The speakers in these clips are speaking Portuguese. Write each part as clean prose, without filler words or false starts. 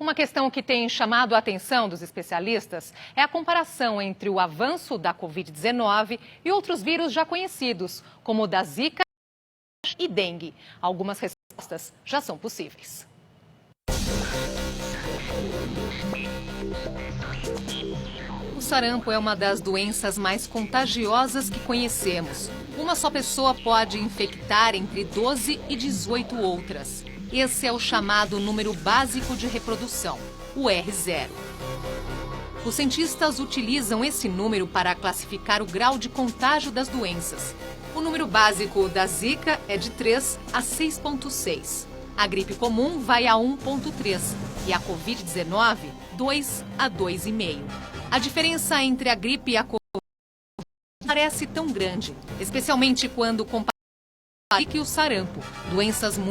Uma questão que tem chamado a atenção dos especialistas é a comparação entre o avanço da Covid-19 e outros vírus já conhecidos, como o da Zika e dengue. Algumas respostas já são possíveis. O sarampo é uma das doenças mais contagiosas que conhecemos. Uma só pessoa pode infectar entre 12 e 18 outras. Esse é o chamado número básico de reprodução, o R0. Os cientistas utilizam esse número para classificar o grau de contágio das doenças. O número básico da Zika é de 3 a 6,6. A gripe comum vai a 1,3 e a Covid-19, 2 a 2,5. A diferença entre a gripe e a Covid não parece tão grande, especialmente quando comparamos a Zika e o sarampo, doenças muito.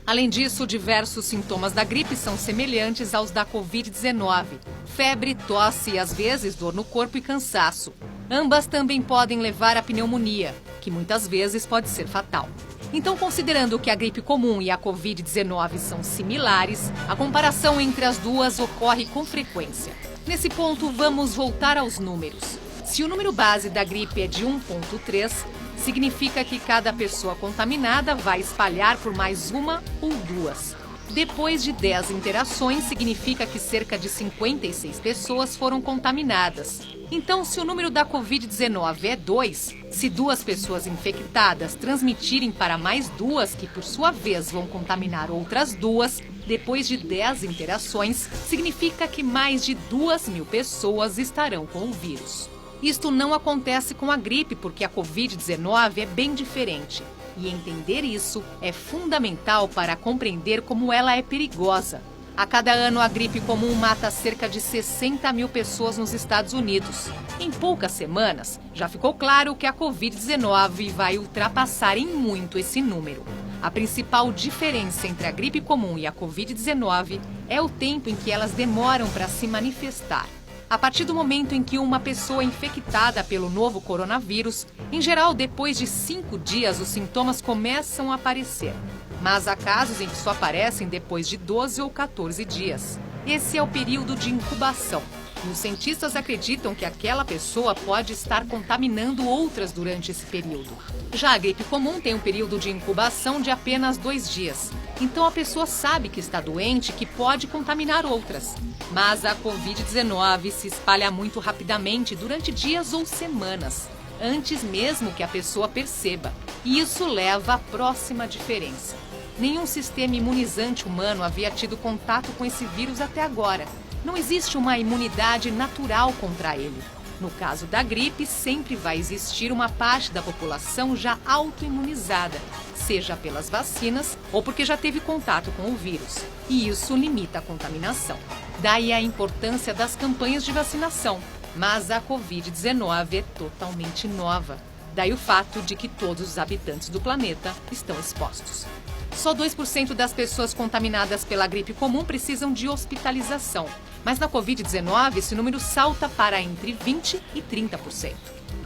Além disso, diversos sintomas da gripe são semelhantes aos da Covid-19. Febre, tosse e, às vezes, dor no corpo e cansaço. Ambas também podem levar à pneumonia, que muitas vezes pode ser fatal. Então, considerando que a gripe comum e a Covid-19 são similares, a comparação entre as duas ocorre com frequência. Nesse ponto, vamos voltar aos números. Se o número base da gripe é de 1,3, significa que cada pessoa contaminada vai espalhar por mais uma ou duas. Depois de 10 interações, significa que cerca de 56 pessoas foram contaminadas. Então, se o número da Covid-19 é 2, se 2 pessoas infectadas transmitirem para mais 2, que por sua vez vão contaminar outras 2, depois de 10 interações, significa que mais de 2.000 pessoas estarão com o vírus. Isto não acontece com a gripe, porque a Covid-19 é bem diferente. E entender isso é fundamental para compreender como ela é perigosa. A cada ano, a gripe comum mata cerca de 60.000 pessoas nos Estados Unidos. Em poucas semanas, já ficou claro que a Covid-19 vai ultrapassar em muito esse número. A principal diferença entre a gripe comum e a Covid-19 é o tempo em que elas demoram para se manifestar. A partir do momento em que uma pessoa é infectada pelo novo coronavírus, em geral, depois de 5 dias, os sintomas começam a aparecer. Mas há casos em que só aparecem depois de 12 ou 14 dias. Esse é o período de incubação. E os cientistas acreditam que aquela pessoa pode estar contaminando outras durante esse período. Já a gripe comum tem um período de incubação de apenas 2 dias. Então a pessoa sabe que está doente e que pode contaminar outras. Mas a Covid-19 se espalha muito rapidamente durante dias ou semanas, antes mesmo que a pessoa perceba. E isso leva à próxima diferença. Nenhum sistema imunizante humano havia tido contato com esse vírus até agora. Não existe uma imunidade natural contra ele. No caso da gripe, sempre vai existir uma parte da população já autoimunizada, seja pelas vacinas ou porque já teve contato com o vírus. E isso limita a contaminação. Daí a importância das campanhas de vacinação. Mas a Covid-19 é totalmente nova. Daí o fato de que todos os habitantes do planeta estão expostos. Só 2% das pessoas contaminadas pela gripe comum precisam de hospitalização. Mas na Covid-19, esse número salta para entre 20% e 30%.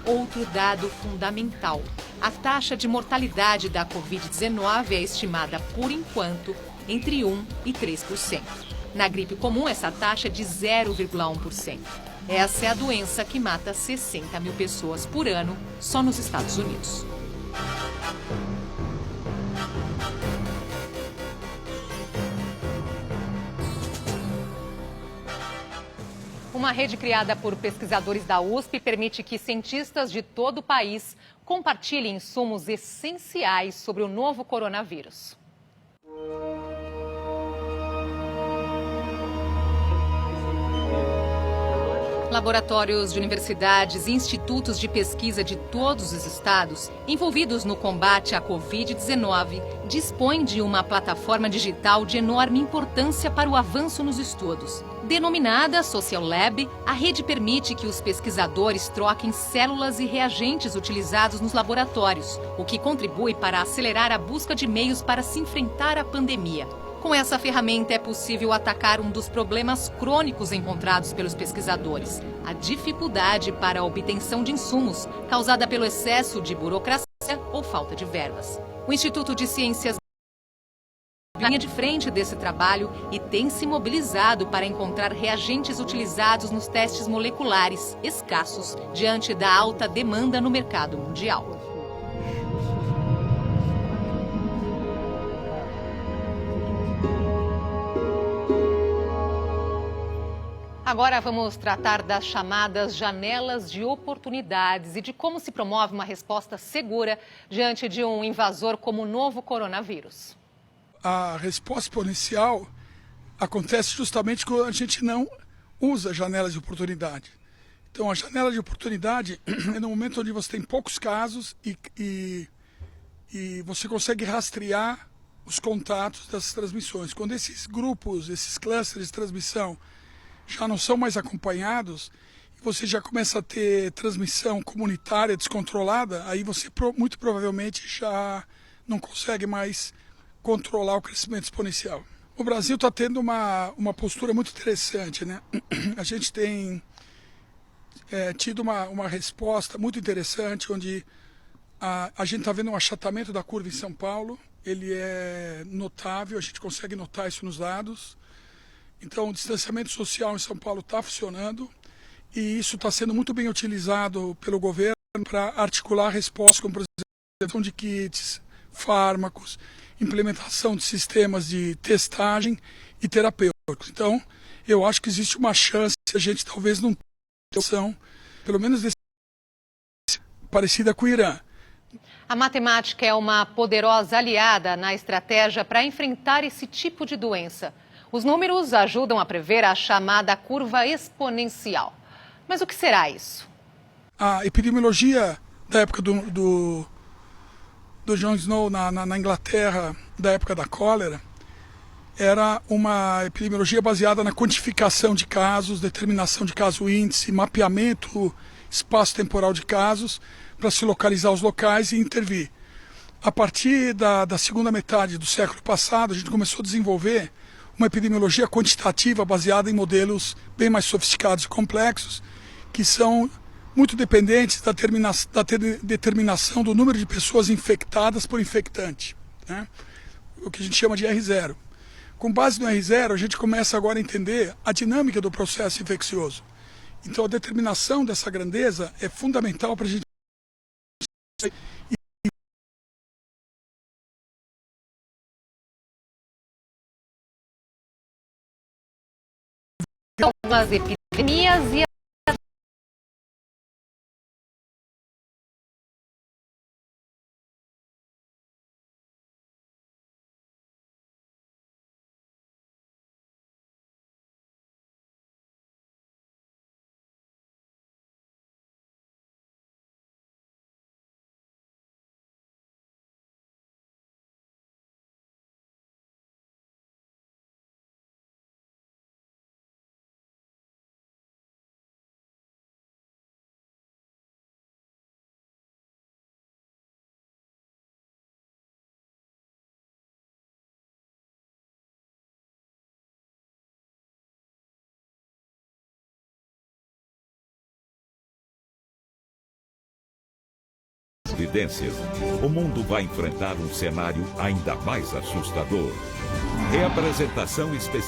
Outro dado fundamental: a taxa de mortalidade da Covid-19 é estimada, por enquanto, entre 1% e 3%. Na gripe comum, essa taxa é de 0,1%. Essa é a doença que mata 60.000 pessoas por ano só nos Estados Unidos. Uma rede criada por pesquisadores da USP permite que cientistas de todo o país compartilhem insumos essenciais sobre o novo coronavírus. Laboratórios de universidades e institutos de pesquisa de todos os estados envolvidos no combate à Covid-19 dispõem de uma plataforma digital de enorme importância para o avanço nos estudos. Denominada Social Lab, a rede permite que os pesquisadores troquem células e reagentes utilizados nos laboratórios, o que contribui para acelerar a busca de meios para se enfrentar à pandemia. Com essa ferramenta é possível atacar um dos problemas crônicos encontrados pelos pesquisadores: a dificuldade para a obtenção de insumos, causada pelo excesso de burocracia ou falta de verbas. O Instituto de Ciências linha de frente desse trabalho e tem se mobilizado para encontrar reagentes utilizados nos testes moleculares, escassos, diante da alta demanda no mercado mundial. Agora vamos tratar das chamadas janelas de oportunidades e de como se promove uma resposta segura diante de um invasor como o novo coronavírus. A resposta exponencial acontece justamente quando a gente não usa janelas de oportunidade. Então, a janela de oportunidade é no momento onde você tem poucos casos e você consegue rastrear os contatos das transmissões. Quando esses grupos, esses clusters de transmissão já não são mais acompanhados, você já começa a ter transmissão comunitária descontrolada, aí você muito provavelmente já não consegue mais controlar o crescimento exponencial. O Brasil está tendo uma postura muito interessante, né? A gente tem tido uma resposta muito interessante, onde a gente está vendo um achatamento da curva em São Paulo, ele é notável, a gente consegue notar isso nos dados. Então, o distanciamento social em São Paulo está funcionando e isso está sendo muito bem utilizado pelo governo para articular respostas, como, por exemplo, de kits, fármacos, implementação de sistemas de testagem e terapêuticos. Então, eu acho que existe uma chance, a gente talvez não tenha ação, pelo menos parecida com o Irã. A matemática é uma poderosa aliada na estratégia para enfrentar esse tipo de doença. Os números ajudam a prever a chamada curva exponencial. Mas o que será isso? A epidemiologia da época do John Snow na Inglaterra, da época da cólera, era uma epidemiologia baseada na quantificação de casos, determinação de caso índice, mapeamento espaço-temporal de casos para se localizar os locais e intervir. A partir da segunda metade do século passado, a gente começou a desenvolver uma epidemiologia quantitativa baseada em modelos bem mais sofisticados e complexos, que são muito dependentes da determinação do número de pessoas infectadas por infectante, né? O que a gente chama de R0. Com base no R0, a gente começa agora a entender a dinâmica do processo infeccioso. Então, a determinação dessa grandeza é fundamental para a gente algumas epidemias e evidências, o mundo vai enfrentar um cenário ainda mais assustador. Reapresentação especial.